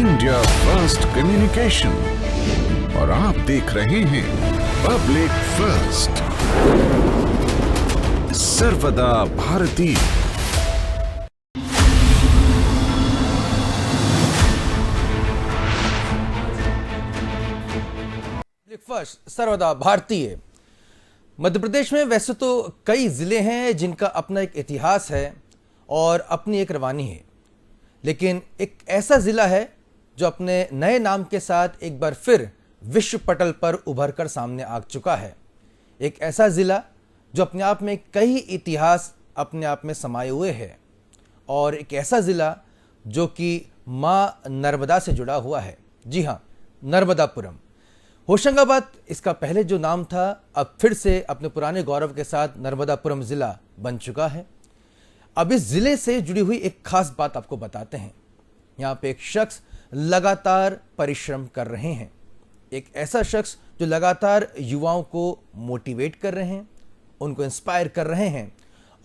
India first communication और आप देख रहे हैं पब्लिक फर्स्ट, सर्वदा भारतीय। फर्स्ट सर्वदा भारतीय। मध्य प्रदेश में वैसे तो कई जिले हैं जिनका अपना एक इतिहास है और अपनी एक रवानी है, लेकिन एक ऐसा जिला है जो अपने नए नाम के साथ एक बार फिर विश्व पटल पर उभर कर सामने आ चुका है। एक ऐसा जिला जो अपने आप में कई इतिहास अपने आप में समाये हुए है, और एक ऐसा जिला जो कि माँ नर्मदा से जुड़ा हुआ है। जी हाँ, नर्मदापुरम। होशंगाबाद इसका पहले जो नाम था, अब फिर से अपने पुराने गौरव के साथ नर्मदापुरम जिला बन चुका है। अब इस जिले से जुड़ी हुई एक खास बात आपको बताते हैं। यहाँ पे एक शख्स लगातार परिश्रम कर रहे हैं, एक ऐसा शख्स जो लगातार युवाओं को मोटिवेट कर रहे हैं, उनको इंस्पायर कर रहे हैं,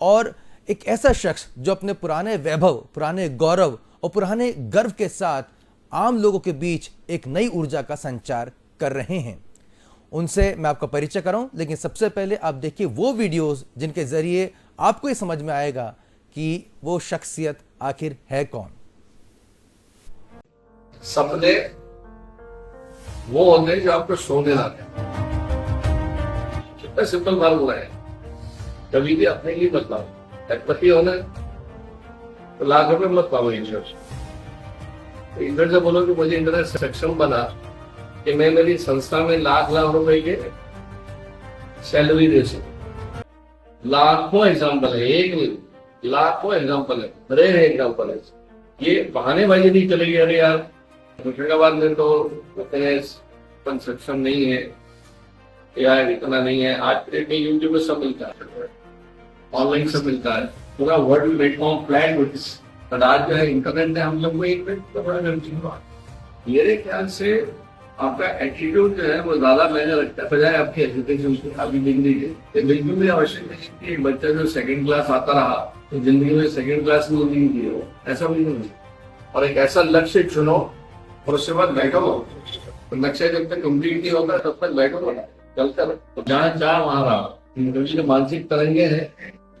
और एक ऐसा शख्स जो अपने पुराने वैभव, पुराने गौरव और पुराने गर्व के साथ आम लोगों के बीच एक नई ऊर्जा का संचार कर रहे हैं। उनसे मैं आपका परिचय कराऊं, लेकिन सबसे पहले आप देखिए वो वीडियोस जिनके जरिए आपको ये समझ में आएगा कि वो शख्सियत आखिर है कौन। सपने वो होते हैं जो आपको सोने लाते हैं। कितना सिंपल फॉर्मूला है, कभी भी अपने लिए मत लाओ। लखपति होना है तो लाख रुपए मत पाओ ईश्वर से। तो ईश्वर से बोलो कि मुझे इतना सक्षम बना कि मैं मेरी संस्था में लाख लाख रुपए के सैलरी दे सकूं। लाखों एग्जाम्पल है, एक नहीं, लाखों एग्जाम्पल है, बड़े एग्जाम्पल है। ये बहानेबाजी नहीं चलेगी। अरे यार, होशंगाबाद में तो कंस्ट्रक्शन नहीं है, यार इतना नहीं है। आज के डेट में यूट्यूब में सब मिलता है, ऑनलाइन सब मिलता है, पूरा वर्ल्ड प्लेटफॉर्म प्लान। बट आज जो है इंटरनेट ने हम लोग को एक मिनट तो बड़ा गलती। मेरे ख्याल से आपका एटीट्यूड जो है वो ज्यादा मैंने लगता है बजाय आपकी एजुकेशन की। अभी डिग्री है बिल्कुल भी आवश्यक नहीं कि एक बच्चा जो सेकंड क्लास आता रहा तो जिंदगी में सेकंड क्लास में नहीं की हो, ऐसा भी नहीं। और एक ऐसा लक्ष्य चुनो और उसके बाद बैठो। तो लक्ष्य जब तक कंप्लीट नहीं होगा तब तक बैठो, चलता रहो। जहाँ चाह वहां रहा। मानसिक तरंगे है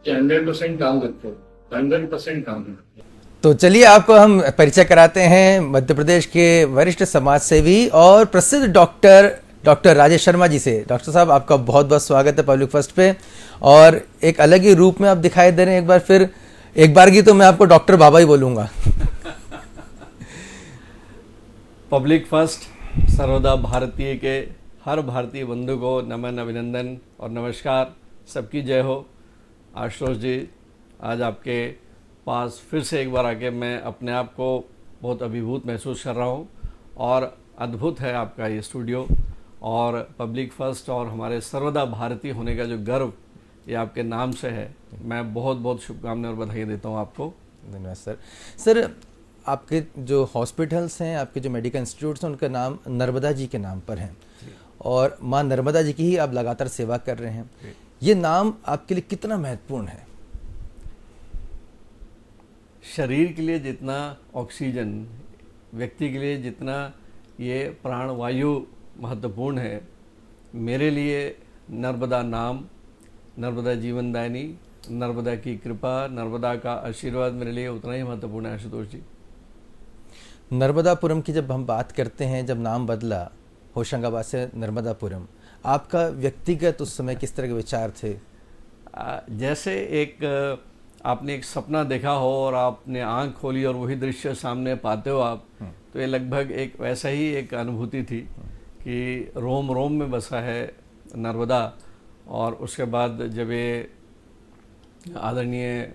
कि 100% काम करते हो, 100% काम करते हो। तो चलिए आपको हम परिचय कराते हैं मध्य प्रदेश के वरिष्ठ समाज सेवी और प्रसिद्ध डॉक्टर राजेश शर्मा जी से। डॉक्टर साहब, आपका बहुत बहुत स्वागत है पब्लिक फर्स्ट पे, और एक अलग ही रूप में आप दिखाई दे रहे हैं। एक बार फिर, एक बार की तो मैं आपको डॉक्टर बाबा ही बोलूंगा। पब्लिक फर्स्ट सर्वदा भारतीय के हर भारतीय बंधु को नमन, अभिनंदन और नमस्कार। सबकी जय हो। आशुतोष जी, आज आपके पास फिर से एक बार आके मैं अपने आप को बहुत अभिभूत महसूस कर रहा हूँ, और अद्भुत है आपका ये स्टूडियो और पब्लिक फर्स्ट और हमारे सर्वदा भारतीय होने का जो गर्व ये आपके नाम से है। मैं बहुत बहुत शुभकामनाएं और बधाई देता हूँ आपको। धन्यवाद सर। सर, आपके जो हॉस्पिटल्स हैं, आपके जो मेडिकल इंस्टीट्यूट्स हैं, उनका नाम नर्मदा जी के नाम पर हैं, और माँ नर्मदा जी की ही आप लगातार सेवा कर रहे हैं। ये नाम आपके लिए कितना महत्वपूर्ण है? शरीर के लिए जितना ऑक्सीजन, व्यक्ति के लिए जितना ये प्राणवायु महत्वपूर्ण है, मेरे लिए नर्मदा नाम, नर्मदा जीवनदायिनी, नर्मदा की कृपा, नर्मदा का आशीर्वाद मेरे लिए उतना ही महत्वपूर्ण है। आशुतोष जी, नर्मदापुरम की जब हम बात करते हैं, जब नाम बदला होशंगाबाद से नर्मदापुरम, आपका व्यक्तिगत उस समय किस तरह के विचार थे? जैसे एक आपने एक सपना देखा हो और आपने आंख खोली और वही दृश्य सामने पाते हो आप, तो ये लगभग एक वैसा ही एक अनुभूति थी कि रोम रोम में बसा है नर्मदा। और उसके बाद जब ये आदरणीय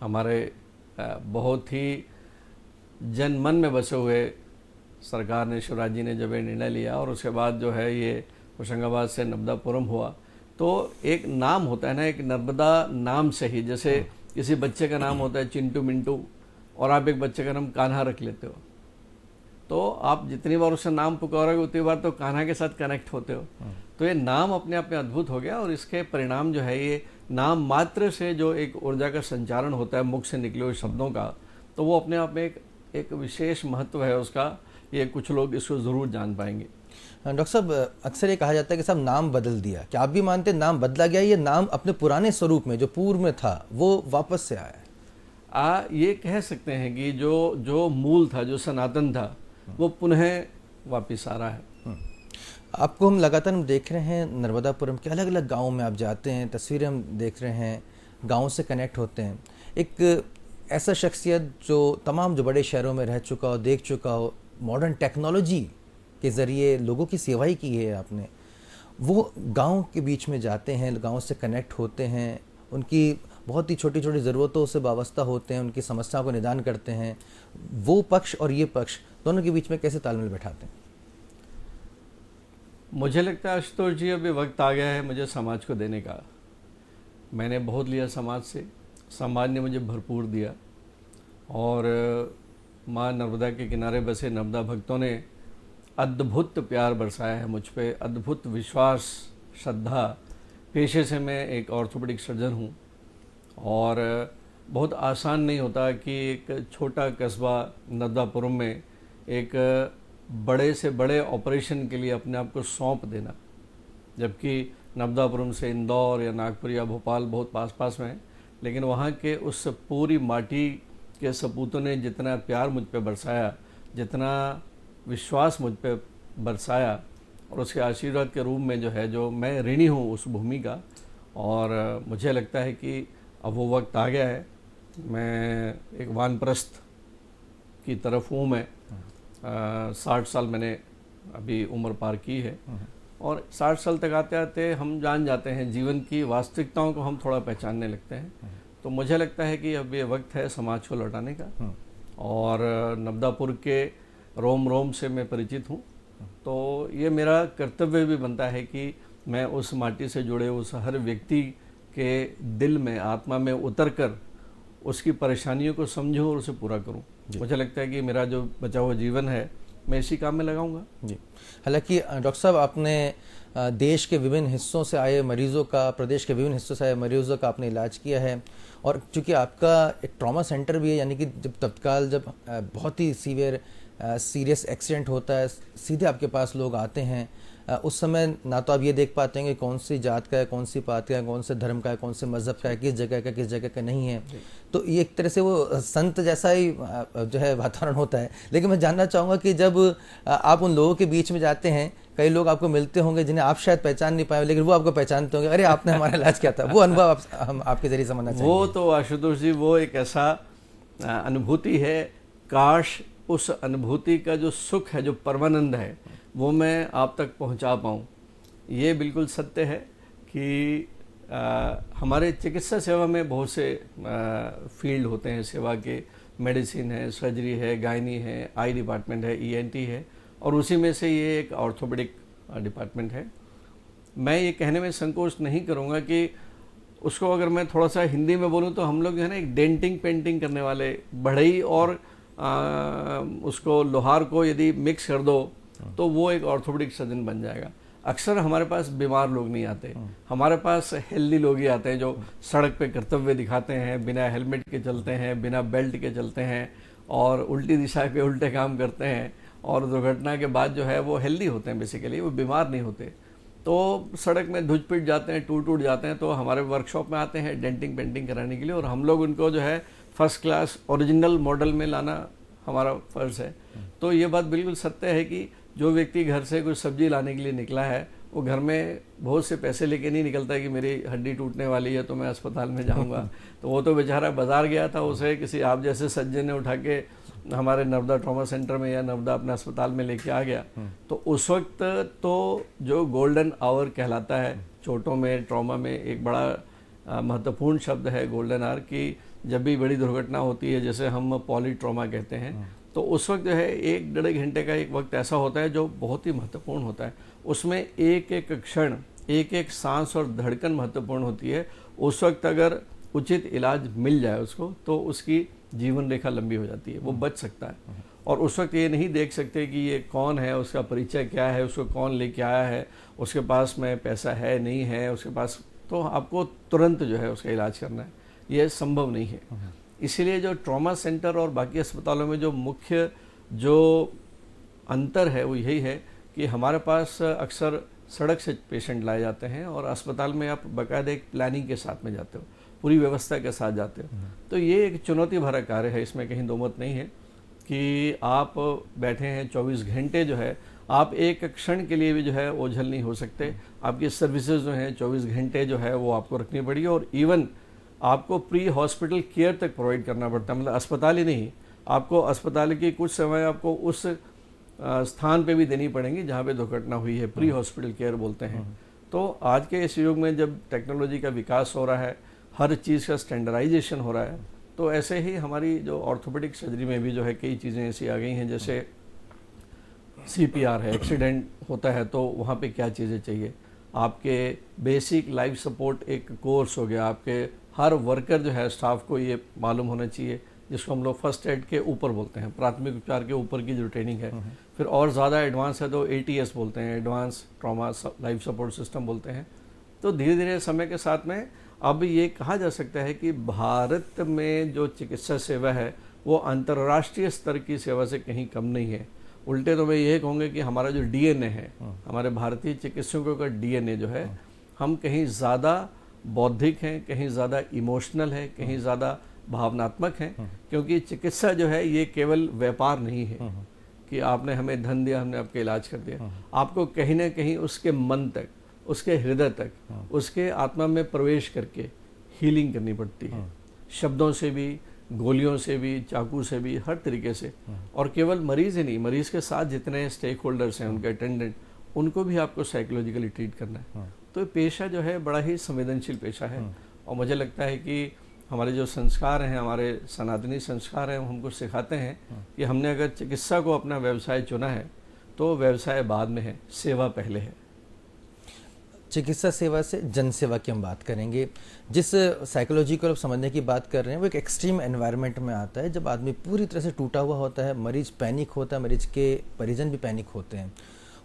हमारे बहुत ही जन मन में बसे हुए सरकार ने, शिवराज जी ने जब ये निर्णय लिया, और उसके बाद जो है ये होशंगाबाद से नर्मदापुरम हुआ, तो एक नाम होता है ना, एक नर्मदा नाम से ही, जैसे किसी बच्चे का नाम होता है चिंटू मिंटू, और आप एक बच्चे का नाम कान्हा रख लेते हो, तो आप जितनी बार उसका नाम पुकारोगे उतनी बार तो कान्हा के साथ कनेक्ट होते हो। तो ये नाम अपने आप में अद्भुत हो गया, और इसके परिणाम जो है, ये नाम मात्र से जो एक ऊर्जा का संचारण होता है मुख से निकले हुए शब्दों का, तो वो अपने आप में एक विशेष महत्व है उसका, ये कुछ लोग इसको ज़रूर जान पाएंगे। डॉक्टर साहब, अक्सर ये कहा जाता है कि साहब नाम बदल दिया, क्या आप भी मानते हैं नाम बदला गया, ये नाम अपने पुराने स्वरूप में जो पूर्व में था वो वापस से आया है? ये कह सकते हैं कि जो मूल था, जो सनातन था, वो पुनः वापस आ रहा है। आपको हम लगातार देख रहे हैं नर्मदापुरम के अलग अलग गाँव में आप जाते हैं, तस्वीरें हम देख रहे हैं, गाँव से कनेक्ट होते हैं। एक ऐसा शख्सियत जो तमाम जो बड़े शहरों में रह चुका हो, देख चुका हो, मॉडर्न टेक्नोलॉजी के ज़रिए लोगों की सेवा ही की है आपने, वो गांव के बीच में जाते हैं, गांव से कनेक्ट होते हैं, उनकी बहुत ही छोटी छोटी ज़रूरतों से वाबस्ता होते हैं, उनकी समस्याओं को निदान करते हैं। वो पक्ष और ये पक्ष दोनों के बीच में कैसे तालमेल बैठाते हैं? मुझे लगता है आशुतोष जी, अभी वक्त आ गया है मुझे समाज को देने का। मैंने बहुत लिया समाज से, समाज ने मुझे भरपूर दिया, और माँ नर्मदा के किनारे बसे नर्मदा भक्तों ने अद्भुत प्यार बरसाया है मुझ पे, अद्भुत विश्वास, श्रद्धा। पेशे से मैं एक ऑर्थोपेडिक सर्जन हूँ, और बहुत आसान नहीं होता कि एक छोटा कस्बा नर्मदापुरम में एक बड़े से बड़े ऑपरेशन के लिए अपने आप को सौंप देना, जबकि नर्मदापुरम से इंदौर या नागपुर या भोपाल बहुत पास पास में है, लेकिन वहाँ के उस पूरी माटी के सपूतों ने जितना प्यार मुझ पे बरसाया, जितना विश्वास मुझ पे बरसाया, और उसके आशीर्वाद के रूप में जो मैं ऋणी हूँ उस भूमि का। और मुझे लगता है कि अब वो वक्त आ गया है। मैं एक वानप्रस्थ की तरफ हूँ। मैं 60 साल मैंने अभी उम्र पार की है, और 60 साल तक आते आते हम जान जाते हैं, जीवन की वास्तविकताओं को हम थोड़ा पहचानने लगते हैं। तो मुझे लगता है कि अब ये वक्त है समाज को लौटाने का, और नर्मदापुर के रोम रोम से मैं परिचित हूँ, तो ये मेरा कर्तव्य भी बनता है कि मैं उस माटी से जुड़े उस हर व्यक्ति के दिल में, आत्मा में उतर कर उसकी परेशानियों को समझूं और उसे पूरा करूं। मुझे लगता है कि मेरा जो बचा हुआ जीवन है मैं इसी काम में लगाऊंगा। जी, हालांकि डॉक्टर साहब, आपने देश के विभिन्न हिस्सों से आए मरीजों का, प्रदेश के विभिन्न हिस्सों से आए मरीजों का आपने इलाज किया है, और चूंकि आपका एक ट्रॉमा सेंटर भी है, यानी कि जब तत्काल जब बहुत ही सीरियस एक्सीडेंट होता है, सीधे आपके पास लोग आते हैं। उस समय ना तो आप ये देख पाते हैं कि कौन सी जात का है, कौन सी पात का है, कौन से धर्म का है, कौन से मज़हब का है, किस जगह का नहीं है। तो ये एक तरह से वो संत जैसा ही जो है वातावरण होता है। लेकिन मैं जानना चाहूँगा कि जब आप उन लोगों के बीच में जाते हैं, कई लोग आपको मिलते होंगे जिन्हें आप शायद पहचान नहीं पाए, लेकिन वो आपको पहचानते होंगे, अरे आपने हमारा इलाज किया था। वो अनुभव हम आपके जरिए समझना चाहिए। वो तो आशुतोष जी, वो एक ऐसा अनुभूति है, काश उस अनुभूति का जो सुख है, जो परमानंद है, वो मैं आप तक पहुंचा पाऊं। ये बिल्कुल सत्य है कि हमारे चिकित्सा सेवा में बहुत से फील्ड होते हैं सेवा के। मेडिसिन है, सर्जरी है, गायनी है, आई डिपार्टमेंट है, ईएनटी है, और उसी में से ये एक ऑर्थोपेडिक डिपार्टमेंट है। मैं ये कहने में संकोच नहीं करूँगा कि उसको अगर मैं थोड़ा सा हिंदी में बोलूँ तो हम लोग जो है ना, एक डेंटिंग पेंटिंग करने वाले, बढ़ई और उसको लोहार को यदि मिक्स कर दो तो वो एक ऑर्थोपेडिक सर्जन बन जाएगा। अक्सर हमारे पास बीमार लोग नहीं आते, हमारे पास हेल्दी लोग ही आते हैं, जो सड़क पे कर्तव्य दिखाते हैं, बिना हेलमेट के चलते हैं, बिना बेल्ट के चलते हैं, और उल्टी दिशा पे उल्टे काम करते हैं, और दुर्घटना के बाद जो है वो हेल्दी होते हैं, बेसिकली वो बीमार नहीं होते। तो सड़क में धुज पिट जाते हैं, टूट जाते हैं, तो हमारे वर्कशॉप में आते हैं डेंटिंग पेंटिंग कराने के लिए, और हम लोग उनको जो है फर्स्ट क्लास ओरिजिनल मॉडल में लाना हमारा फर्ज है। तो ये बात बिल्कुल सत्य है कि जो व्यक्ति घर से कुछ सब्जी लाने के लिए निकला है, वो घर में बहुत से पैसे लेके नहीं निकलता कि मेरी हड्डी टूटने वाली है तो मैं अस्पताल में जाऊंगा। तो वो तो बेचारा बाजार गया था, उसे किसी आप जैसे सज्जन ने उठा के हमारे नर्मदा ट्रॉमा सेंटर में या नर्मदा अपने अस्पताल में लेके आ गया। तो उस वक्त तो जो गोल्डन आवर कहलाता है, चोटों में, ट्रॉमा में एक बड़ा महत्वपूर्ण शब्द है गोल्डन आवर, कि जब भी बड़ी दुर्घटना होती है, जैसे हम पॉली ट्रॉमा कहते हैं, तो उस वक्त जो है 1-1.5 घंटे का एक वक्त ऐसा होता है जो बहुत ही महत्वपूर्ण होता है। उसमें एक एक क्षण, एक एक सांस और धड़कन महत्वपूर्ण होती है। उस वक्त अगर उचित इलाज मिल जाए उसको, तो उसकी जीवन रेखा लंबी हो जाती है, वो बच सकता है। और उस वक्त ये नहीं देख सकते कि ये कौन है, उसका परिचय क्या है, उसको कौन लेके आया है, उसके पास में पैसा है नहीं है उसके पास, तो आपको तुरंत जो है उसका इलाज करना है, ये संभव नहीं है। इसीलिए जो ट्रॉमा सेंटर और बाकी अस्पतालों में जो मुख्य जो अंतर है वो यही है कि हमारे पास अक्सर सड़क से पेशेंट लाए जाते हैं और अस्पताल में आप बाकायदा एक प्लानिंग के साथ में जाते हो, पूरी व्यवस्था के साथ जाते हो। तो ये एक चुनौती भरा कार्य है, इसमें कहीं दो मत नहीं है कि आप बैठे हैं 24 घंटे जो है, आप एक क्षण के लिए भी जो है ओझल नहीं हो सकते। आपकी सर्विसेज जो हैं 24 घंटे जो है वो आपको रखनी पड़ी और इवन आपको प्री हॉस्पिटल केयर तक प्रोवाइड करना पड़ता है। मतलब अस्पताल ही नहीं, आपको अस्पताल की कुछ समय आपको उस स्थान पे भी देनी पड़ेंगी जहाँ पे दुर्घटना हुई है, प्री हॉस्पिटल केयर बोलते हैं। तो आज के इस युग में जब टेक्नोलॉजी का विकास हो रहा है, हर चीज़ का स्टैंडर्डाइजेशन हो रहा है, तो ऐसे ही हमारी जो ऑर्थोपेडिक सर्जरी में भी जो है कई चीज़ें ऐसी आ गई हैं, जैसे CPR है, एक्सीडेंट होता है तो वहाँ पे क्या चीज़ें चाहिए, आपके बेसिक लाइफ सपोर्ट एक कोर्स हो गया, आपके हर वर्कर जो है स्टाफ को ये मालूम होना चाहिए, जिसको हम लोग फर्स्ट एड के ऊपर बोलते हैं, प्राथमिक उपचार के ऊपर की जो ट्रेनिंग है। फिर और ज़्यादा एडवांस है तो ATS बोलते हैं, advance trauma life support system बोलते हैं। तो धीरे धीरे समय के साथ में अब ये कहा जा सकता है कि भारत में जो चिकित्सा सेवा है वो अंतर्राष्ट्रीय स्तर की सेवा से कहीं कम नहीं है। उल्टे तो मैं ये कहूँगा कि हमारा जो DNA है, हमारे भारतीय चिकित्सकों का DNA जो है, हम कहीं ज़्यादा बौद्धिक हैं, कहीं ज़्यादा इमोशनल है, कहीं ज़्यादा भावनात्मक हैं, क्योंकि चिकित्सा जो है ये केवल व्यापार नहीं है कि आपने हमें धन दिया, हमने आपका इलाज कर दिया। आपको कहीं ना कहीं उसके मन तक, उसके हृदय तक, उसके आत्मा में प्रवेश करके हीलिंग करनी पड़ती है, शब्दों से भी, गोलियों से भी, चाकू से भी, हर तरीके से। और केवल मरीज ही नहीं, मरीज के साथ जितने स्टेक होल्डर्स हैं, उनके अटेंडेंट, उनको भी आपको साइकोलॉजिकली ट्रीट करना है। तो ये पेशा जो है बड़ा ही संवेदनशील पेशा है और मुझे लगता है कि हमारे जो संस्कार हैं, हमारे सनातनी संस्कार हैं, वो हमको सिखाते हैं कि हमने अगर चिकित्सा को अपना व्यवसाय चुना है तो व्यवसाय बाद में है, सेवा पहले है। चिकित्सा सेवा से जन सेवा की हम बात करेंगे। जिस साइकोलॉजी को आप समझने की बात कर रहे हैं वो एक एक्सट्रीम एनवायरनमेंट में आता है, जब आदमी पूरी तरह से टूटा हुआ होता है, मरीज पैनिक होता है, मरीज के परिजन भी पैनिक होते हैं।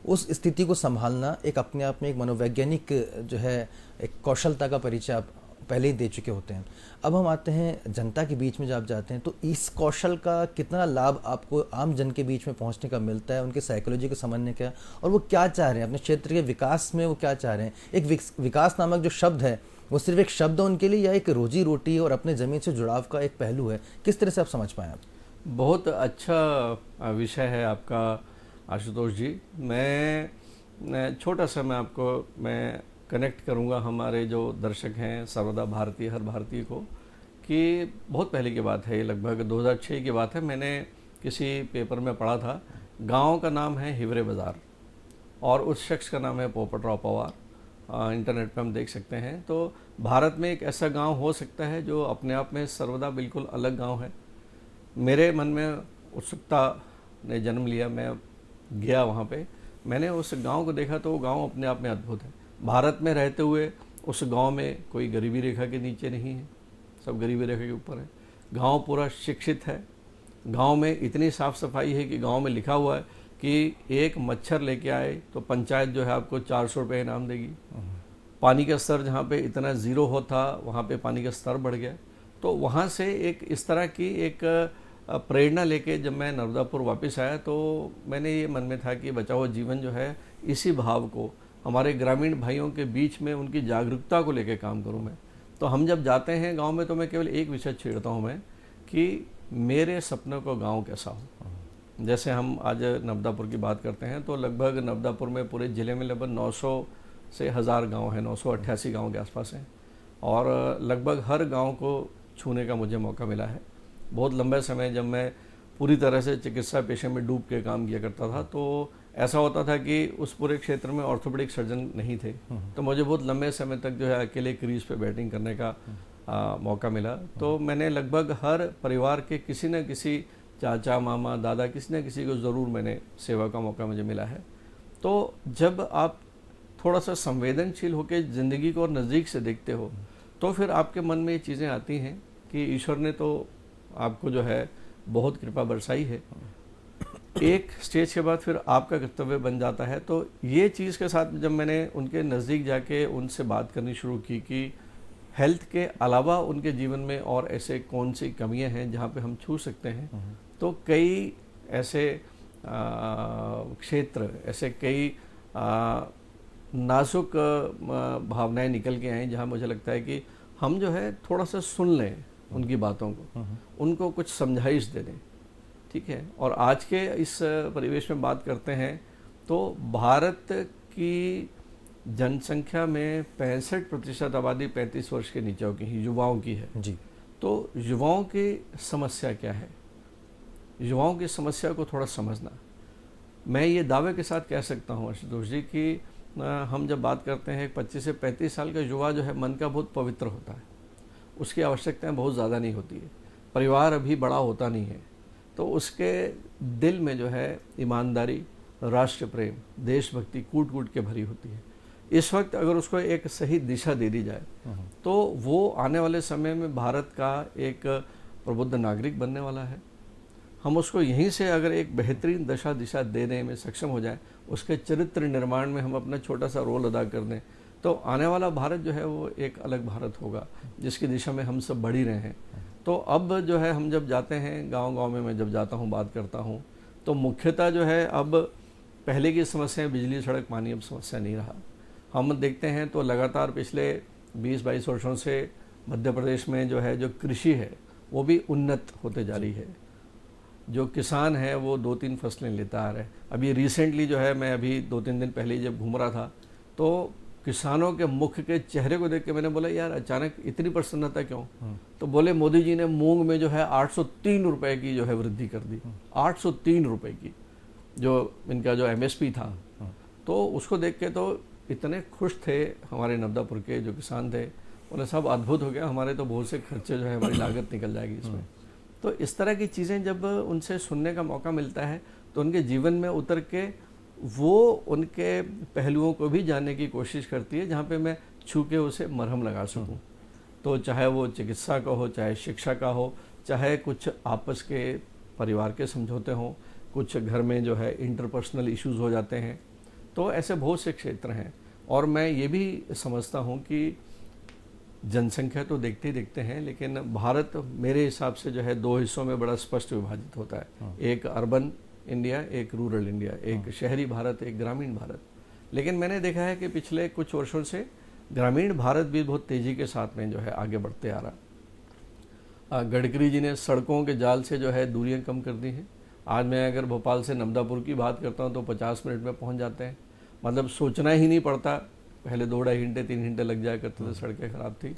उस स्थिति को संभालना एक अपने आप में एक मनोवैज्ञानिक जो है एक कौशलता का परिचय आप पहले ही दे चुके होते हैं। अब हम आते हैं जनता के बीच में जब आप जाते हैं तो इस कौशल का कितना लाभ आपको आम जन के बीच में पहुंचने का मिलता है, उनके साइकोलॉजी को समझने का, और वो क्या चाह रहे हैं अपने क्षेत्र के विकास में, वो क्या चाह रहे हैं। एक विकास नामक जो शब्द है वो सिर्फ एक शब्द है उनके लिए या एक रोजी रोटी और अपने ज़मीन से जुड़ाव का एक पहलू है? किस तरह से आप समझ पाएँ आप? बहुत अच्छा विषय है आपका आशुतोष जी। मैं छोटा सा मैं कनेक्ट करूंगा हमारे जो दर्शक हैं, सर्वदा भारतीय, हर भारतीय को, कि बहुत पहले की बात है, ये लगभग 2006 की बात है। मैंने किसी पेपर में पढ़ा था, गांव का नाम है हिवरे बाज़ार और उस शख्स का नाम है पोपटराव पवार। इंटरनेट पे हम देख सकते हैं। तो भारत में एक ऐसा गांव हो सकता है जो अपने आप में सर्वदा बिल्कुल अलग गांव है। मेरे मन में उत्सुकता ने जन्म लिया, मैं गया वहाँ पे, मैंने उस गांव को देखा तो वो गांव अपने आप में अद्भुत है। भारत में रहते हुए उस गांव में कोई गरीबी रेखा के नीचे नहीं है, सब गरीबी रेखा के ऊपर है। गांव पूरा शिक्षित है, गांव में इतनी साफ़ सफाई है कि गांव में लिखा हुआ है कि एक मच्छर लेके आए तो पंचायत जो है आपको 400 रुपये इनाम देगी। पानी का स्तर जहाँ पे इतना ज़ीरो होता, वहाँ पे पानी का स्तर बढ़ गया। तो वहाँ से एक इस तरह की एक प्रेरणा लेके जब मैं नर्मदापुर वापस आया तो मैंने ये मन में था कि बचाओ जीवन जो है, इसी भाव को हमारे ग्रामीण भाइयों के बीच में उनकी जागरूकता को लेकर काम करूं मैं। तो हम जब जाते हैं गांव में तो मैं केवल एक विषय छेड़ता हूं मैं कि मेरे सपनों को गांव कैसा हो। जैसे हम आज नर्मदापुर की बात करते हैं तो लगभग नर्मदापुर में पूरे ज़िले में लगभग 900 से 1000 गांव हैं, 988 गांव के आसपास हैं और लगभग हर गाँव को छूने का मुझे मौका मिला है। बहुत लंबे समय जब मैं पूरी तरह से चिकित्सा पेशे में डूब के काम किया करता था तो ऐसा होता था कि उस पूरे क्षेत्र में ऑर्थोपेडिक सर्जन नहीं थे, तो मुझे बहुत लंबे समय तक जो है अकेले क्रीज पे बैटिंग करने का मौका मिला। तो मैंने लगभग हर परिवार के किसी न किसी चाचा, मामा, दादा, किसी न किसी को ज़रूर मैंने सेवा का मौका मुझे मिला है। तो जब आप थोड़ा सा संवेदनशील होकर ज़िंदगी को और नज़दीक से देखते हो तो फिर आपके मन में ये चीज़ें आती हैं कि ईश्वर ने तो आपको जो है बहुत कृपा बरसाई है। एक स्टेज के बाद फिर आपका कर्तव्य बन जाता है। तो ये चीज़ के साथ जब मैंने उनके नज़दीक जाके उनसे बात करनी शुरू की कि हेल्थ के अलावा उनके जीवन में और ऐसे कौन सी कमियां हैं जहाँ पे हम छू सकते हैं, तो कई ऐसे क्षेत्र, ऐसे कई नाजुक भावनाएं निकल के आई, जहां मुझे लगता है कि हम जो है थोड़ा सा सुन लें उनकी बातों को, उनको कुछ समझाइश दे दें, ठीक है। और आज के इस परिवेश में बात करते हैं तो भारत की जनसंख्या में 65% आबादी 35 वर्ष के नीचे की ही युवाओं की है जी। तो युवाओं की समस्या क्या है, युवाओं की समस्या को थोड़ा समझना। मैं ये दावे के साथ कह सकता हूँ आशुतोष जी कि हम जब बात करते हैं 25 से 35 साल का युवा जो है मन का बहुत पवित्र होता है, उसकी आवश्यकताएं बहुत ज़्यादा नहीं होती है, परिवार अभी बड़ा होता नहीं है, तो उसके दिल में जो है ईमानदारी, राष्ट्र प्रेम, देशभक्ति कूट कूट के भरी होती है। इस वक्त अगर उसको एक सही दिशा दे दी जाए तो वो आने वाले समय में भारत का एक प्रबुद्ध नागरिक बनने वाला है। हम उसको यहीं से अगर एक बेहतरीन दशा दिशा देने में सक्षम हो जाए, उसके चरित्र निर्माण में हम अपना छोटा सा रोल अदा कर दें, तो आने वाला भारत जो है वो एक अलग भारत होगा, जिसकी दिशा में हम सब बढ़ ही रहे हैं। तो अब जो है हम जब जाते हैं गांव-गांव में, मैं जब जाता हूं बात करता हूं, तो मुख्यतः जो है अब पहले की समस्या बिजली सड़क पानी अब समस्या नहीं रहा। हम देखते हैं तो लगातार पिछले 20-22 वर्षों से मध्य प्रदेश में जो है जो कृषि है वो भी उन्नत होते जा रही है। जो किसान है वो 2-3 फसलें लेता आ रहा है। अभी रिसेंटली जो है, मैं अभी 2-3 दिन पहले जब घूम रहा था तो किसानों के मुख के चेहरे को देख के मैंने बोला यार अचानक इतनी प्रसन्नता क्यों? तो बोले मोदी जी ने मूंग में जो है 803 रुपए की जो है वृद्धि कर दी, 803 रुपए की जो इनका जो MSP था। तो उसको देख के तो इतने खुश थे हमारे नवदापुर के जो किसान थे, बोले सब अद्भुत हो गया, हमारे तो बहुत से खर्चे जो है हमारी लागत निकल जाएगी इसमें। तो इस तरह की चीज़ें जब उनसे सुनने का मौका मिलता है तो उनके जीवन में उतर के वो उनके पहलुओं को भी जानने की कोशिश करती है, जहाँ पे मैं छू के उसे मरहम लगा सकूं। तो चाहे वो चिकित्सा का हो, चाहे शिक्षा का हो, चाहे कुछ आपस के परिवार के समझौते हों, कुछ घर में जो है इंटरपर्सनल इश्यूज हो जाते हैं, तो ऐसे बहुत से क्षेत्र हैं। और मैं ये भी समझता हूँ कि जनसंख्या तो देखते ही देखते हैं, लेकिन भारत मेरे हिसाब से जो है 2 हिस्सों में बड़ा स्पष्ट विभाजित होता है, एक अर्बन इंडिया, एक रूरल इंडिया, एक शहरी भारत, एक ग्रामीण भारत। लेकिन मैंने देखा है कि पिछले कुछ वर्षों से ग्रामीण भारत भी बहुत तेज़ी के साथ में जो है आगे बढ़ते आ रहा। गडकरी जी ने सड़कों के जाल से जो है दूरियां कम कर दी हैं। आज मैं अगर भोपाल से नवदापुर की बात करता हूं तो 50 मिनट में पहुंच जाते हैं, मतलब सोचना ही नहीं पड़ता। पहले 2-2.5 घंटे 3 घंटे लग जाया करते थे, सड़कें खराब थी।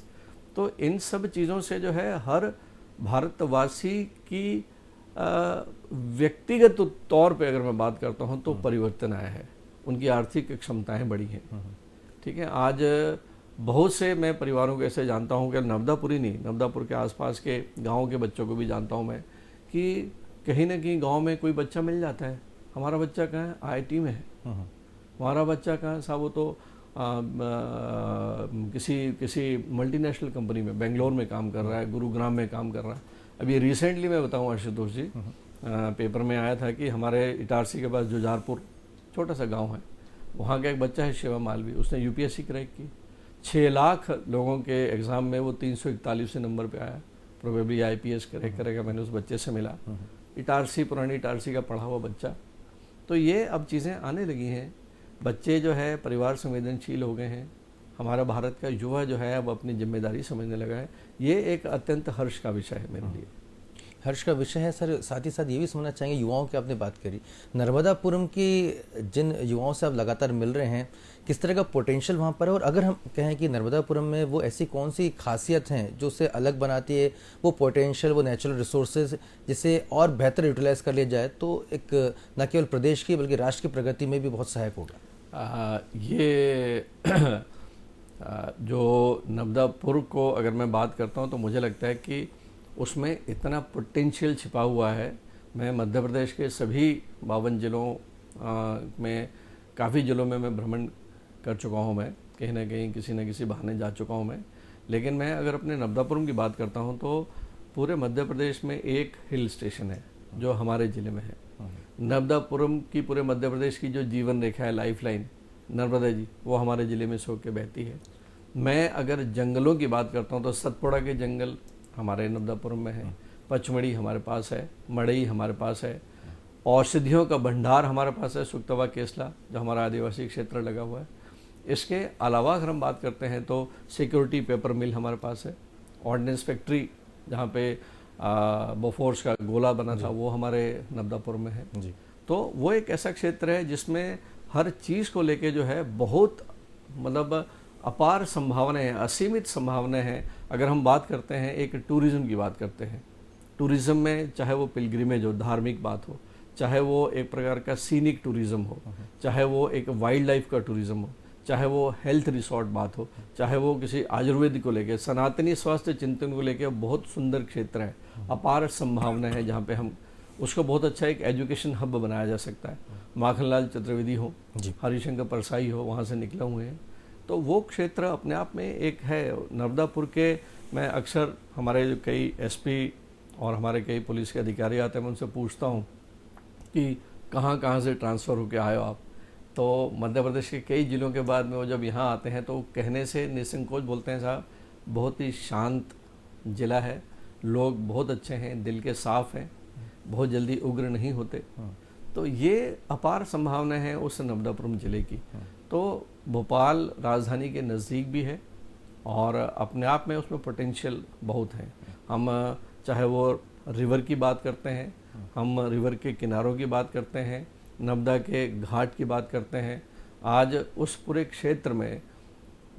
तो इन सब चीज़ों से जो है हर भारतवासी की व्यक्तिगत तौर पे अगर मैं बात करता हूं तो परिवर्तन आया है, उनकी आर्थिक क्षमताएं बढ़ी हैं। ठीक है, आज बहुत से मैं परिवारों को ऐसे जानता हूं कि नवदापुर ही नहीं, नवदापुर के आसपास के गाँव के बच्चों को भी जानता हूं मैं, कि कहीं ना कहीं गाँव में कोई बच्चा मिल जाता है, हमारा बच्चा कहाँ है, IIT में है, हमारा बच्चा कहाँ है साहब, वो तो किसी मल्टीनेशनल कंपनी में बेंगलोर में काम कर रहा है, गुरुग्राम में काम कर रहा है। अभी रिसेंटली मैं बताऊं आशुतोष जी, पेपर में आया था कि हमारे इटारसी के पास जुझारपुर छोटा सा गांव है, वहाँ का एक बच्चा है शिवा मालवी, उसने UPSC क्रैक की। 6 लाख लोगों के एग्ज़ाम में वो 341 नंबर पे आया, प्रोबेबली IPS क्रैक करेगा। मैंने उस बच्चे से मिला, इटारसी, पुरानी इटारसी का पढ़ा हुआ बच्चा। तो ये अब चीज़ें आने लगी हैं, बच्चे जो है परिवार संवेदनशील हो गए हैं, हमारा भारत का युवा जो है अब अपनी जिम्मेदारी समझने लगा है। ये एक अत्यंत हर्ष का विषय है मेरे लिए। हर्ष का विषय है सर। साथ ही साथ ये भी समझना चाहेंगे, युवाओं की आपने बात करी, नर्मदापुरम की जिन युवाओं से आप लगातार मिल रहे हैं, किस तरह का पोटेंशियल वहाँ पर है? और अगर हम कहें कि नर्मदापुरम में वो ऐसी कौन सी खासियत हैं जो उसे अलग बनाती है, वो पोटेंशियल, वो नेचुरल रिसोर्सेज, जिसे और बेहतर यूटिलाइज कर लिया जाए तो एक न केवल प्रदेश की बल्कि राष्ट्र की प्रगति में भी बहुत सहायक होगा? ये जो नवदापुर को अगर मैं बात करता हूँ तो मुझे लगता है कि उसमें इतना पोटेंशियल छिपा हुआ है। मैं मध्य प्रदेश के सभी 52 जिलों में, काफ़ी जिलों में मैं भ्रमण कर चुका हूँ, मैं कहीं ना कहीं किसी न किसी बहाने जा चुका हूँ मैं। लेकिन मैं अगर अपने नवदापुरम की बात करता हूँ तो पूरे मध्य प्रदेश में एक हिल स्टेशन है जो हमारे ज़िले में है। नवदापुरम की पूरे मध्य प्रदेश की जो जीवन रेखा है, लाइफ लाइन नर्मदा जी, वो हमारे ज़िले में सो के बहती है। मैं अगर जंगलों की बात करता हूँ तो सतपुड़ा के जंगल हमारे नवदापुरम में है, पचमढ़ी हमारे पास है, मड़ई हमारे पास है, औषधियों का भंडार हमारे पास है सुक्तवा केसला, जो हमारा आदिवासी क्षेत्र लगा हुआ है। इसके अलावा अगर हम बात करते हैं तो सिक्योरिटी पेपर मिल हमारे पास है, ऑर्डिनेंस फैक्ट्री जहाँ पे बोफोर्स का गोला बना था वो हमारे नर्मदापुर में है जी। तो वो एक ऐसा क्षेत्र है जिसमें हर चीज़ को लेके जो है बहुत मतलब अपार संभावनाएं हैं, असीमित संभावनाएं हैं। अगर हम बात करते हैं एक टूरिज़्म की बात करते हैं, टूरिज़्म में चाहे वो पिलग्रिमेज हो, धार्मिक बात हो, चाहे वो एक प्रकार का सीनिक टूरिज़्म हो, चाहे वो एक वाइल्ड लाइफ का टूरिज़्म हो, चाहे वो हेल्थ रिसोर्ट बात हो, चाहे वो किसी आयुर्वेद को लेके, सनातनी स्वास्थ्य चिंतन को लेके, बहुत सुंदर क्षेत्र है, अपार संभावना है जहाँ पे हम उसको बहुत अच्छा एक एजुकेशन हब बनाया जा सकता है। माखनलाल चतुर्वेदी हो, हरिशंकर परसाई हो, वहाँ से निकले हुए हैं। तो वो क्षेत्र अपने आप में एक है नर्मदापुर के। मैं अक्सर हमारे जो कई एसपी और हमारे कई पुलिस के अधिकारी आते हैं, मैं उनसे पूछता हूँ कि कहाँ से ट्रांसफ़र होके आए हो आप। तो मध्य प्रदेश के कई जिलों के बाद में वो जब यहाँ आते हैं तो कहने से निसंकोच बोलते हैं साहब बहुत ही शांत ज़िला है, लोग बहुत अच्छे हैं, दिल के साफ़ हैं, बहुत जल्दी उग्र नहीं होते। तो ये अपार संभावना है उस नर्मदापुरम ज़िले की। तो भोपाल राजधानी के नज़दीक भी है और अपने आप में उसमें पोटेंशियल बहुत है। हम चाहे वो रिवर की बात करते हैं, हम रिवर के किनारों की बात करते हैं, नर्मदा के घाट की बात करते हैं, आज उस पूरे क्षेत्र में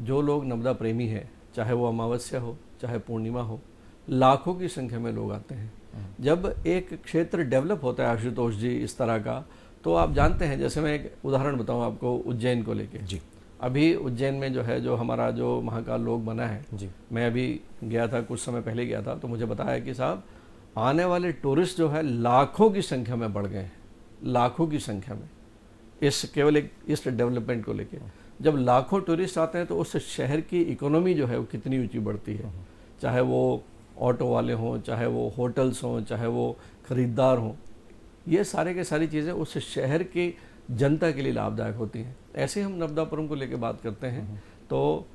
जो लोग नर्मदा प्रेमी हैं, चाहे वो अमावस्या हो चाहे पूर्णिमा हो, लाखों की संख्या में लोग आते हैं। जब एक क्षेत्र डेवलप होता है आशुतोष जी इस तरह का, तो आप जानते हैं, जैसे मैं एक उदाहरण बताऊं आपको उज्जैन को लेके जी। अभी उज्जैन में जो है जो हमारा जो महाकाल लोक बना है जी, मैं अभी गया था, कुछ समय पहले गया था, तो मुझे बताया कि साहब आने वाले टूरिस्ट जो है लाखों की संख्या में बढ़ गए हैं, लाखों की संख्या में, इस केवल एक इस डेवलपमेंट को लेके। जब लाखों टूरिस्ट आते हैं तो उस शहर की इकोनॉमी जो है वो कितनी ऊंची बढ़ती है, चाहे वो ऑटो वाले हों, चाहे वो होटल्स हों, चाहे वो खरीदार हों, ये सारे के सारी चीज़ें उस शहर की जनता के लिए लाभदायक होती हैं। ऐसे हम नर्मदापुरम को लेके बात करते हैं तो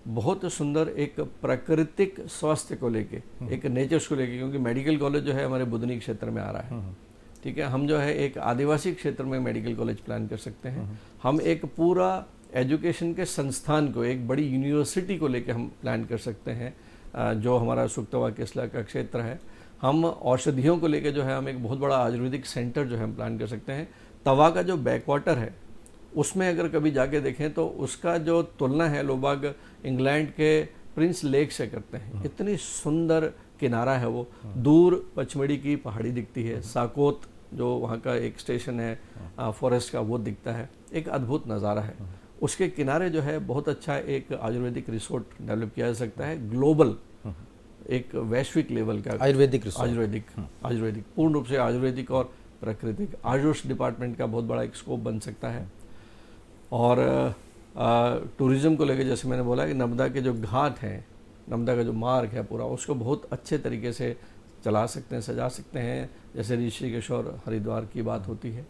बहुत सुंदर एक प्राकृतिक स्वास्थ्य को लेके, एक नेचर्स को लेके, क्योंकि मेडिकल कॉलेज जो है हमारे बुधनी क्षेत्र में आ रहा है, ठीक है। हम जो है एक आदिवासी क्षेत्र में मेडिकल कॉलेज प्लान कर सकते हैं। हम एक पूरा एजुकेशन के संस्थान को, एक बड़ी यूनिवर्सिटी को लेके हम प्लान कर सकते हैं, जो हमारा सुक्तवा केसला का क्षेत्र है। हम औषधियों को लेके जो है हम एक बहुत बड़ा आयुर्वेदिक सेंटर जो है हम प्लान कर सकते हैं। तवा का जो बैकवाटर है उसमें अगर कभी जाके देखें तो उसका जो तुलना है लोग बाग इंग्लैंड के प्रिंस लेक से करते हैं। इतनी सुंदर किनारा है वो, दूर पचमढ़ी की पहाड़ी दिखती है, साकोत जो वहाँ का एक स्टेशन है फॉरेस्ट का वो दिखता है, एक अद्भुत नज़ारा है। उसके किनारे जो है बहुत अच्छा एक आयुर्वेदिक रिसोर्ट डेवलप किया जा सकता है, ग्लोबल एक वैश्विक लेवल का आयुर्वेदिक आयुर्वेदिक पूर्ण रूप से आयुर्वेदिक और प्राकृतिक आयुष डिपार्टमेंट का बहुत बड़ा एक स्कोप बन सकता है। और टूरिज़्म को लेकर जैसे मैंने बोला कि नर्मदा के जो घाट हैं, नर्मदा का जो मार्ग है पूरा, उसको बहुत अच्छे तरीके से चला सकते हैं, सजा सकते हैं। जैसे ऋषिकेश और हरिद्वार की बात होती है,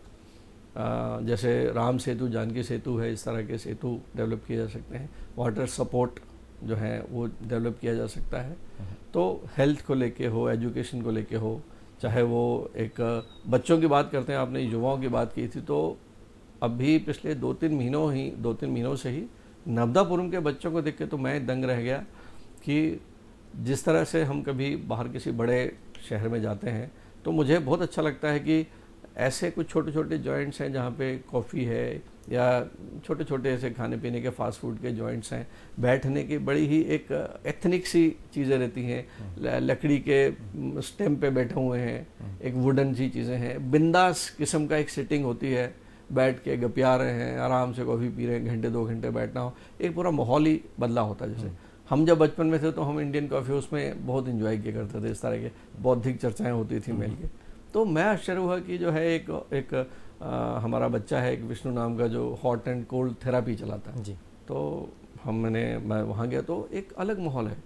जैसे राम सेतु, जानकी सेतु है, इस तरह के सेतु डेवलप किए जा सकते हैं। वाटर सपोर्ट जो है वो डेवलप किया जा सकता है। तो हेल्थ को लेके हो, एजुकेशन को लेके हो, चाहे वो एक बच्चों की बात करते हैं, आपने युवाओं की बात की थी, तो अभी पिछले 2-3 महीनों से ही नर्मदापुरम के बच्चों को देख के तो मैं दंग रह गया कि जिस तरह से हम कभी बाहर किसी बड़े शहर में जाते हैं तो मुझे बहुत अच्छा लगता है कि ऐसे कुछ छोटे छोटे जॉइंट्स हैं जहाँ पे कॉफ़ी है या छोटे छोटे ऐसे खाने पीने के फास्ट फूड के जॉइंट्स हैं, बैठने की बड़ी ही एक एथनिक सी चीज़ें रहती हैं, लकड़ी के स्टेम पे बैठे हुए हैं, एक वुडन सी चीज़ें हैं, बिंदास किस्म का एक सिटिंग होती है, बैठ के गपिया रहे हैं, आराम से कॉफ़ी पी रहे हैं, घंटे 2 घंटे बैठना हो, एक पूरा माहौल ही बदला होता है। जैसे हम जब बचपन में थे तो हम इंडियन कॉफ़ी उसमें बहुत इन्जॉय किया करते थे, इस तरह के बौद्धिक चर्चाएँ होती थी मिल के। तो मैं आश्चर्य हुआ कि जो है एक हमारा बच्चा है, एक विष्णु नाम का, जो हॉट एंड कोल्ड थेरापी चलाता है जी। तो मैं वहाँ गया तो एक अलग माहौल है,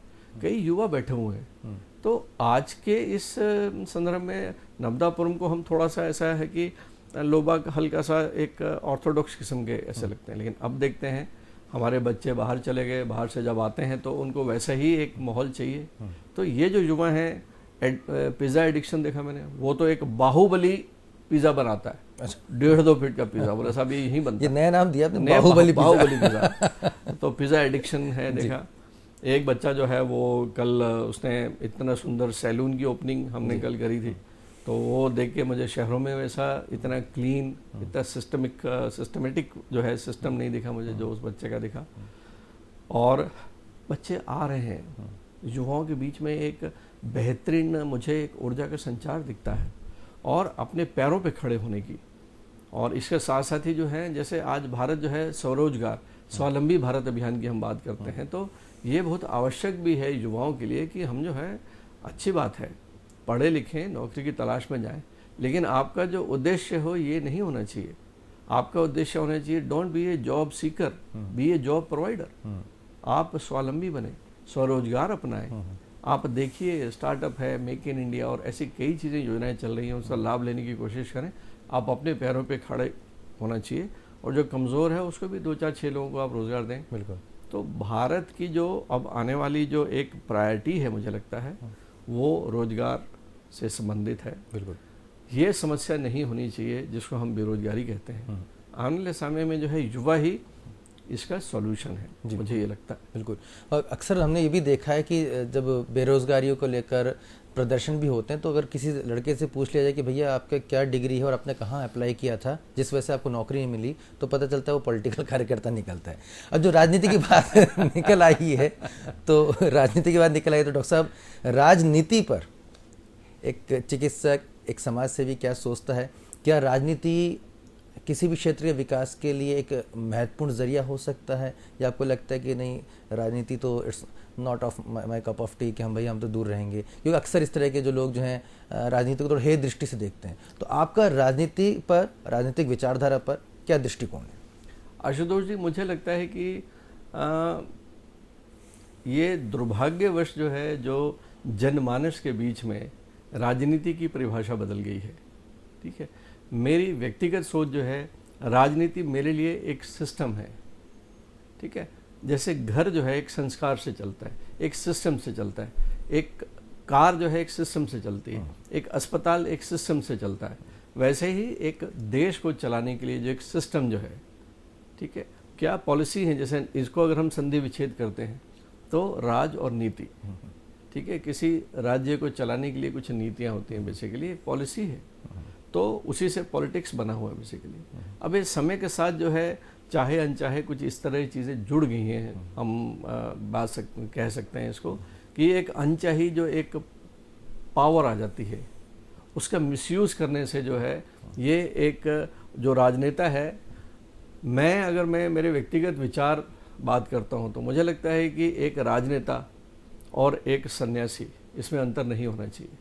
कई युवा बैठे हुए हैं। तो आज के इस संदर्भ में नर्मदापुरम को हम थोड़ा सा ऐसा है कि लोग बाग हल्का सा एक ऑर्थोडॉक्स किस्म के ऐसे लगते हैं, लेकिन अब देखते हैं हमारे बच्चे बाहर चले गए, बाहर से जब आते हैं तो उनको वैसा ही एक माहौल चाहिए। तो ये जो युवा हैं, पिज़्ज़ा एडिक्शन देखा मैंने, वो तो एक बाहुबली पिज़्ज़ा बनाता है, अच्छा। 1.5-2 फीट का पिज़्ज़ा, बोला साहब ये यहीं बनता ये है। नया नाम दिया आपने, नया बाहुबली बाहुबली पिज़्ज़ा। तो पिज़्ज़ा एडिक्शन है। देखा एक बच्चा जो है वो कल उसने इतना सुंदर सैलून की ओपनिंग हमने कल करी थी, तो वो देख के मुझे शहरों में वैसा इतना क्लीन, इतना सिस्टमेटिक जो है सिस्टम नहीं दिखा मुझे जो उस बच्चे का दिखा। और बच्चे आ रहे हैं, युवाओं के बीच में एक बेहतरीन मुझे एक ऊर्जा का संचार दिखता है और अपने पैरों पे खड़े होने की। और इसके साथ साथ ही जो है, जैसे आज भारत जो है स्वरोजगार, स्वावलंबी भारत अभियान की हम बात करते हैं, तो ये बहुत आवश्यक भी है युवाओं के लिए कि हम जो है, अच्छी बात है पढ़े लिखें, नौकरी की तलाश में जाएं, लेकिन आपका जो उद्देश्य हो ये नहीं होना चाहिए। आपका उद्देश्य होना चाहिए don't be a job seeker, be a job provider. आप स्वावलंबी बने, स्वरोजगार अपनाएं। आप देखिए स्टार्टअप है, मेक इन इंडिया और ऐसी कई चीज़ें योजनाएं चल रही हैं, उसका लाभ लेने की कोशिश करें। आप अपने पैरों पे खड़े होना चाहिए और जो कमज़ोर है उसको भी 2-4-6 लोगों को आप रोज़गार दें। बिल्कुल। तो भारत की जो अब आने वाली जो एक प्रायोरिटी है, मुझे लगता है वो रोजगार से संबंधित है। बिल्कुल। ये समस्या नहीं होनी चाहिए जिसको हम बेरोजगारी कहते हैं। आने वाले समय में जो है युवा ही इसका सॉल्यूशन है, मुझे ये लगता है। बिल्कुल। और अक्सर हमने ये भी देखा है कि जब बेरोजगारियों को लेकर प्रदर्शन भी होते हैं, तो अगर किसी लड़के से पूछ लिया जाए कि भैया आपका क्या डिग्री है और आपने कहाँ अप्लाई किया था जिस वजह से आपको नौकरी नहीं मिली, तो पता चलता है वो पॉलिटिकल कार्यकर्ता निकलता है। अब जो राजनीति की बात निकल आई है, तो राजनीति की बात निकल आई, तो डॉक्टर साहब, राजनीति पर एक चिकित्सक, एक समाज सेवी क्या सोचता है? क्या राजनीति किसी भी क्षेत्र के विकास के लिए एक महत्वपूर्ण जरिया हो सकता है, या आपको लगता है कि नहीं, राजनीति तो it's not of my cup of T, कि हम तो दूर रहेंगे? क्योंकि अक्सर इस तरह के जो लोग जो हैं राजनीति को थोड़ा हेय दृष्टि से देखते हैं। तो आपका राजनीति पर, राजनीतिक विचारधारा पर क्या दृष्टिकोण है? आशुतोष जी, मुझे लगता है कि ये दुर्भाग्यवश जो है, जो जनमानस के बीच में राजनीति की परिभाषा बदल गई है। ठीक है, मेरी व्यक्तिगत सोच जो है, राजनीति मेरे लिए एक सिस्टम है। ठीक है, जैसे घर जो है एक संस्कार से चलता है, एक सिस्टम से चलता है, एक कार जो है एक सिस्टम से चलती है, एक अस्पताल एक सिस्टम से चलता है, वैसे ही एक देश को चलाने के लिए जो एक सिस्टम जो है, ठीक है, क्या पॉलिसी है। जैसे इसको अगर हम संधि विच्छेद करते हैं तो राज और नीति, ठीक है, किसी राज्य को चलाने के लिए कुछ नीतियाँ होती हैं, बेसिकली एक पॉलिसी है, तो उसी से पॉलिटिक्स बना हुआ है बेसिकली। अब इस समय के साथ जो है, चाहे अनचाहे कुछ इस तरह की चीज़ें जुड़ गई हैं, हम कह सकते हैं इसको, कि एक अनचाही जो एक पावर आ जाती है, उसका मिसयूज़ करने से जो है, ये एक जो राजनेता है, अगर मैं मेरे व्यक्तिगत विचार बात करता हूँ, तो मुझे लगता है कि एक राजनेता और एक सन्यासी, इसमें अंतर नहीं होना चाहिए।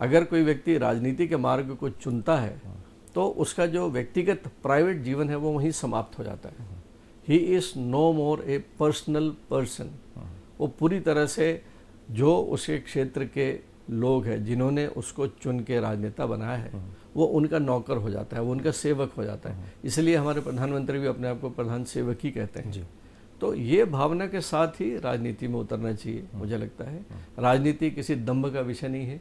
अगर कोई व्यक्ति राजनीति के मार्ग को चुनता है, तो उसका जो व्यक्तिगत प्राइवेट जीवन है वो वहीं समाप्त हो जाता है। He is no more a personal person. वो पूरी तरह से जो उसके क्षेत्र के लोग हैं, जिन्होंने उसको चुन के राजनेता बनाया है, वो उनका नौकर हो जाता है, वो उनका सेवक हो जाता है। इसलिए हमारे प्रधानमंत्री भी अपने आप को प्रधान सेवक ही कहते हैं। तो ये भावना के साथ ही राजनीति में उतरना चाहिए, मुझे लगता है। राजनीति किसी दम्भ का विषय नहीं है।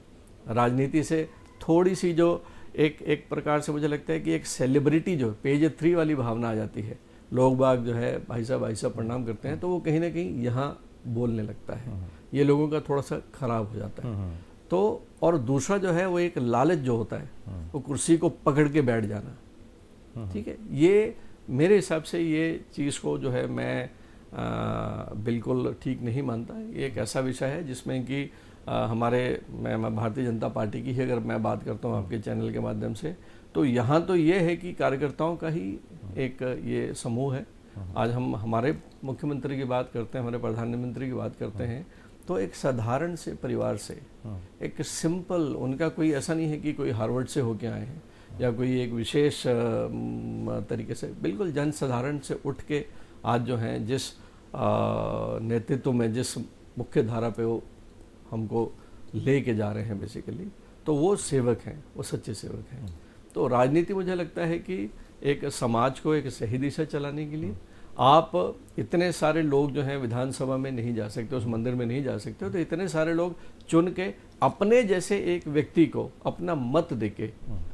राजनीति से थोड़ी सी जो एक प्रकार से मुझे लगता है कि एक सेलिब्रिटी जो पेज 3 वाली भावना आ जाती है, लोग बाग जो है भाई साहब प्रणाम करते हैं, तो वो कहीं ना कहीं यहाँ बोलने लगता है, ये लोगों का थोड़ा सा खराब हो जाता है। तो और दूसरा जो है, वो एक लालच जो होता है, वो कुर्सी को पकड़ के बैठ जाना, ठीक है, ये मेरे हिसाब से ये चीज़ को जो है मैं बिल्कुल ठीक नहीं मानता। ये एक ऐसा विषय है जिसमें कि मैं भारतीय जनता पार्टी की ही अगर मैं बात करता हूँ आपके चैनल के माध्यम से, तो यहाँ तो ये है कि कार्यकर्ताओं का ही एक ये समूह है। आज हम हमारे मुख्यमंत्री की बात करते हैं, हमारे प्रधानमंत्री की बात करते हैं, तो एक साधारण से परिवार से, एक सिंपल, उनका कोई ऐसा नहीं है कि कोई हार्वर्ड से होके आए हैं या कोई एक विशेष तरीके से, बिल्कुल जन साधारण से उठ के आज जो हैं जिस नेतृत्व में, जिस मुख्य धारा पे वो हमको ले के जा रहे हैं बेसिकली, तो वो सेवक हैं, वो सच्चे सेवक हैं। तो राजनीति मुझे लगता है कि एक समाज को एक सही दिशा चलाने के लिए आप इतने सारे लोग जो हैं विधानसभा में नहीं जा सकते, उस मंदिर में नहीं जा सकते, तो इतने सारे लोग चुन के अपने जैसे एक व्यक्ति को अपना मत देके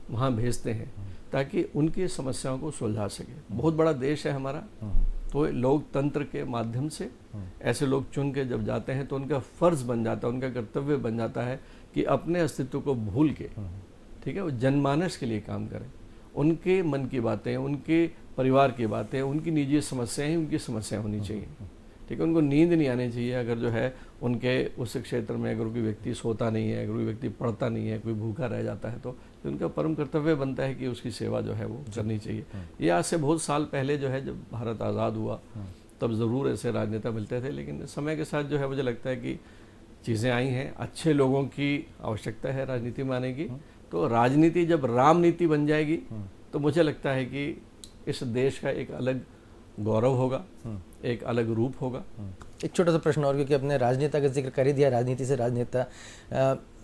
वहाँ भेजते हैं ताकि उनकी समस्याओं को सुलझा सके। बहुत बड़ा देश है हमारा, तो लोकतंत्र के माध्यम से ऐसे लोग चुन के जब जाते हैं तो उनका फर्ज बन जाता है, उनका कर्तव्य बन जाता है कि अपने अस्तित्व को भूल के, ठीक है, वो जनमानस के लिए काम करें। उनके मन की बातें, उनके परिवार की बातें, उनकी निजी समस्याएं उनकी समस्या होनी चाहिए, ठीक है। उनको नींद नहीं आनी चाहिए अगर जो है उनके उस क्षेत्र में अगर कोई व्यक्ति सोता नहीं है, अगर कोई व्यक्ति पढ़ता नहीं है, कोई भूखा रह जाता है, तो उनका परम कर्तव्य बनता है कि उसकी सेवा जो है वो करनी चाहिए। ये आज से बहुत साल पहले जो है जब भारत आज़ाद हुआ तब ज़रूर ऐसे राजनेता मिलते थे, लेकिन समय के साथ जो है मुझे लगता है कि चीज़ें आई हैं, अच्छे लोगों की आवश्यकता है राजनीति में आने की। तो राजनीति जब रामनीति बन जाएगी तो मुझे लगता है कि इस देश का एक अलग गौरव होगा, एक अलग रूप होगा। एक छोटा सा प्रश्न और, क्योंकि अपने राजनेता का जिक्र कर ही दिया, राजनीति से राजनेता,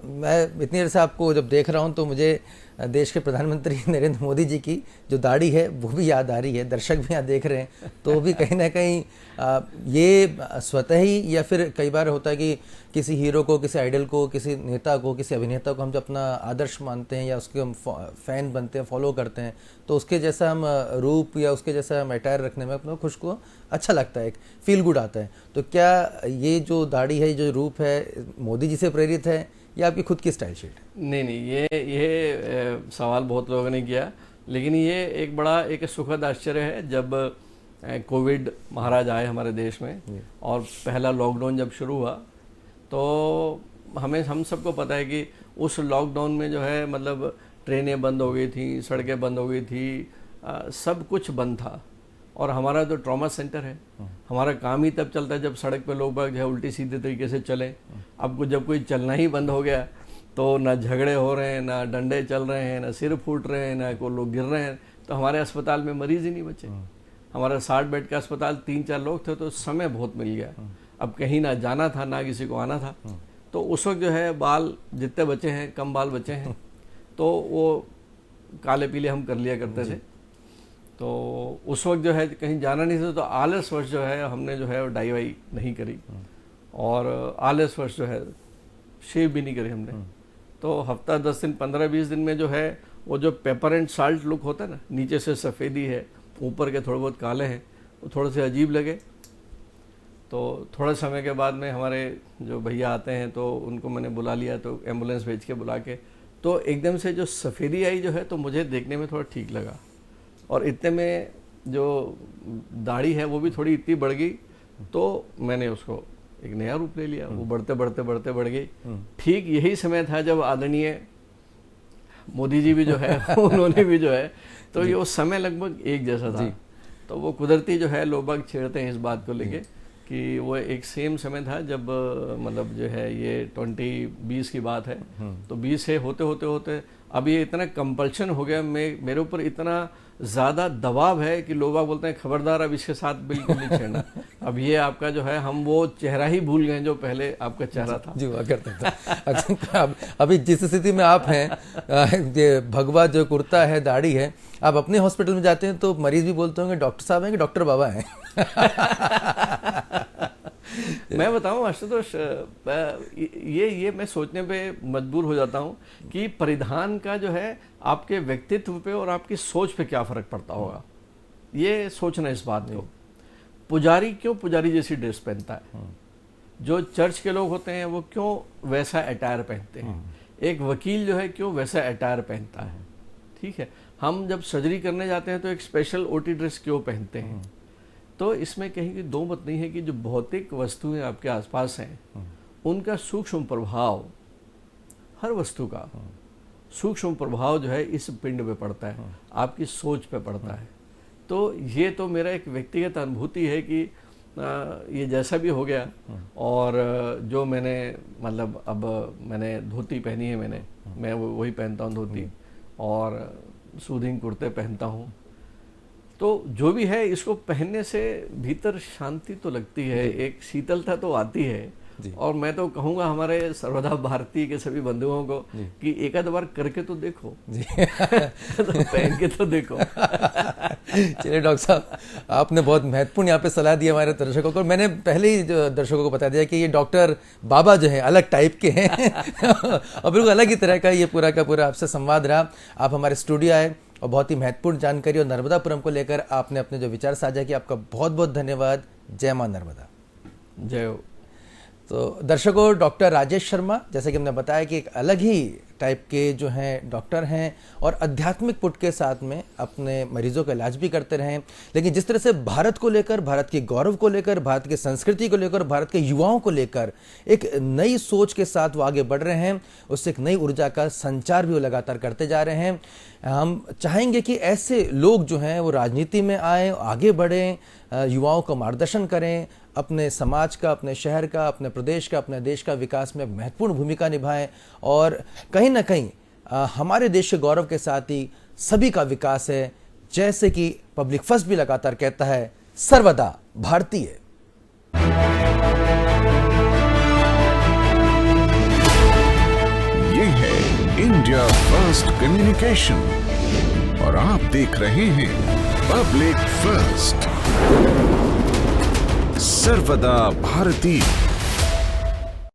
मैं इतनी देर से आपको जब देख रहा हूं तो मुझे देश के प्रधानमंत्री नरेंद्र मोदी जी की जो दाढ़ी है वो भी याद आ रही है, दर्शक भी यहाँ देख रहे हैं, तो भी कहीं ना कहीं ये स्वतः ही या फिर कई बार होता है कि किसी हीरो को, किसी आइडल को, किसी नेता को, किसी अभिनेता को हम जब अपना आदर्श मानते हैं या उसके हम फैन बनते हैं, फॉलो करते हैं, तो उसके जैसा हम रूप या उसके जैसा हम अटायर रखने में अपना खुद को अच्छा लगता है, एक फील गुड आता है। तो क्या ये जो दाढ़ी है, जो रूप है, मोदी जी से प्रेरित है या आपकी खुद की स्टाइल शीट? नहीं, ये सवाल बहुत लोगों ने किया, लेकिन ये एक बड़ा एक सुखद आश्चर्य है। जब कोविड महाराज आए हमारे देश में और पहला लॉकडाउन जब शुरू हुआ तो हम सबको पता है कि उस लॉकडाउन में जो है मतलब ट्रेनें बंद हो गई थी, सड़कें बंद हो गई थी, सब कुछ बंद था। और हमारा जो ट्रॉमा सेंटर है, हमारा काम ही तब चलता है जब सड़क पे लोग बाग जो है उल्टी सीधे तरीके से चले। अब जब कोई चलना ही बंद हो गया तो ना झगड़े हो रहे हैं, ना डंडे चल रहे हैं, ना सिर फूट रहे हैं, ना कोई लोग गिर रहे हैं, तो हमारे अस्पताल में मरीज ही नहीं बचे। हमारा 60 बेड का अस्पताल, 3-4 लोग थे, तो समय बहुत मिल गया। अब कहीं ना जाना था, ना किसी को आना था, तो उस वक्त जो है बाल जितने बचे हैं, कम बाल बचे हैं, तो वो काले पीले हम कर लिया करते थे। तो उस वक्त जो है कहीं जाना नहीं था, तो आलस वर्ष जो है हमने जो है डाई वाई नहीं करी, और आलस वर्ष जो है शेव भी नहीं करी हमने। तो हफ्ता 10 दिन 15-20 दिन में जो है वो जो पेपर एंड साल्ट लुक होता है ना, नीचे से सफ़ेदी है, ऊपर के थोड़े बहुत काले हैं, वो थोड़े से अजीब लगे। तो थोड़े समय के बाद में हमारे जो भैया आते हैं तो उनको मैंने बुला लिया, तो एम्बुलेंस भेज के बुला के, तो एकदम से जो सफ़ेदी आई जो है तो मुझे देखने में थोड़ा ठीक लगा। और इतने में जो दाढ़ी है वो भी थोड़ी इतनी बढ़ गई, तो मैंने उसको एक नया रूप ले लिया। वो बढ़ते बढ़ते बढ़ते बढ़ गई। ठीक यही समय था जब आदरणीय मोदी जी भी जो है उन्होंने भी जो है, तो ये उस समय लगभग एक जैसा था। तो वो कुदरती जो है लोग बाग छेड़ते हैं इस बात को लेके कि वो एक सेम समय था जब मतलब जो है ये 2020 की बात है। तो 20 से होते होते होते अब ये इतना कंपल्शन हो गया, मेरे ऊपर इतना ज़्यादा दबाव है कि लोग बोलते हैं खबरदार अब इसके साथ बिल्कुल नहीं छेड़ना। अब ये आपका जो है, हम वो चेहरा ही भूल गए जो पहले आपका चेहरा था। जी हुआ करता था। अच्छा, अभी जिस स्थिति में आप हैं, ये भगवा जो कुर्ता है, दाढ़ी है, आप अपने हॉस्पिटल में जाते हैं तो मरीज भी बोलते होंगे डॉक्टर साहब हैं कि डॉक्टर बाबा हैं। मैं बताऊं आशुतोष, ये मैं सोचने पे मजबूर हो जाता हूं कि परिधान का जो है आपके व्यक्तित्व पे और आपकी सोच पे क्या फर्क पड़ता होगा। ये सोचना इस बात को। पुजारी क्यों पुजारी जैसी ड्रेस पहनता है, जो चर्च के लोग होते हैं वो क्यों वैसा अटायर पहनते हैं, एक वकील जो है क्यों वैसा अटायर पहनता है, ठीक है। हम जब सर्जरी करने जाते हैं तो एक स्पेशल ओटी ड्रेस क्यों पहनते हैं। तो इसमें कहीं की दो मत नहीं है कि जो भौतिक वस्तुएं आपके आसपास हैं उनका सूक्ष्म प्रभाव, हर वस्तु का सूक्ष्म प्रभाव जो है इस पिंड पे पड़ता है, आपकी सोच पे पड़ता है। तो ये तो मेरा एक व्यक्तिगत अनुभूति है कि ये जैसा भी हो गया। और जो मैंने मतलब अब मैंने धोती पहनी है, मैं वही पहनता हूँ धोती, और सूदिंग कुर्ते पहनता हूँ। तो जो भी है इसको पहनने से भीतर शांति तो लगती है, एक शीतलता तो आती है। और मैं तो कहूँगा हमारे सर्वदा भारती के सभी बंधुओं को कि एक आध बार करके तो देखो जी तो पहन के तो देखो। चलिए डॉक्टर साहब, आपने बहुत महत्वपूर्ण यहाँ पे सलाह दी हमारे दर्शकों को। मैंने पहले ही जो दर्शकों को बता दिया कि ये डॉक्टर बाबा जो है अलग टाइप के हैं और बिल्कुल अलग ही तरह का ये पूरा का पूरा आपसे संवाद रहा। आप हमारे स्टूडियो आए और बहुत ही महत्वपूर्ण जानकारी और नर्मदापुरम को लेकर आपने अपने जो विचार साझा किए, आपका बहुत बहुत धन्यवाद। जय मां नर्मदा। जय हो। तो दर्शकों, डॉक्टर राजेश शर्मा, जैसे कि हमने बताया कि एक अलग ही टाइप के जो हैं डॉक्टर हैं और आध्यात्मिक पुट के साथ में अपने मरीजों का इलाज भी करते रहे। लेकिन जिस तरह से भारत को लेकर, भारत के गौरव को लेकर, भारत की संस्कृति को लेकर, भारत के युवाओं को लेकर एक नई सोच के साथ वो आगे बढ़ रहे हैं, उससे एक नई ऊर्जा का संचार भी वो लगातार करते जा रहे हैं। हम चाहेंगे कि ऐसे लोग जो हैं वो राजनीति में आए, आगे बढ़ें, युवाओं को मार्गदर्शन करें, अपने समाज का, अपने शहर का, अपने प्रदेश का, अपने देश का विकास में महत्वपूर्ण भूमिका निभाएं और कहीं ना कहीं हमारे देश के गौरव के साथ ही सभी का विकास है। जैसे कि पब्लिक फर्स्ट भी लगातार कहता है, सर्वदा भारतीय। ये है इंडिया फर्स्ट कम्युनिकेशन और आप देख रहे हैं पब्लिक फर्स्ट, सर्वदा भारतीय।